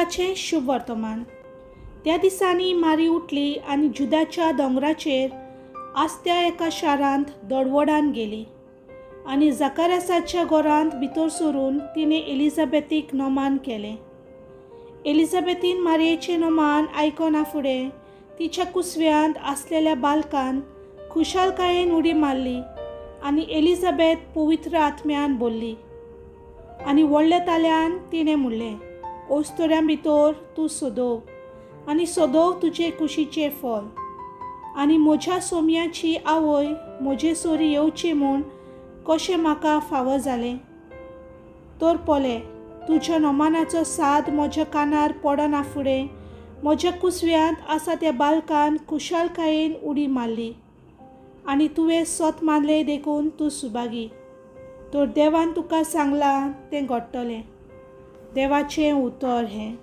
देवाचें शुभ वर्तमान। त्या दिसांनी मारी उठली आनी जुदाच्या दोंगराचेर आसत्या एका शारांत दडवडान गेली आनी जकार्यासाच्या घरांत भितर सरून तिणें एलिझाबेथीक नोमान केलें। एलिझाबेथीन मारयेचें नोमान आयकना फुडें तिच्या कुसव्यांत आसलेल्या बालकान खुशालकायेन उडी मारली आनी एलिझाबेथ पवित्र आत्म्यान भरली। आनी व्हडल्या ताल्यान तिणें म्हणलें, ओस्तोऱ्यां भितर तूं सोदोव आनी सोदोव तुजे कुशीचें फळ। आनी म्हज्या सोमयाची आवय म्हजे सोरी येवची म्हूण कशें म्हाका फावो जालें। तर पोले, तुज्या नोमानाचो साद म्हज्या कानार पडना फुडें म्हज्या कुसव्यांत आसा त्या बालकान खुशालकायेन उडी मारली आनी तुवें सोत मारलें देखून तूं सुभागी। तर देवान तुका सांगलां तें घडटलें। देवाचें उतर हें।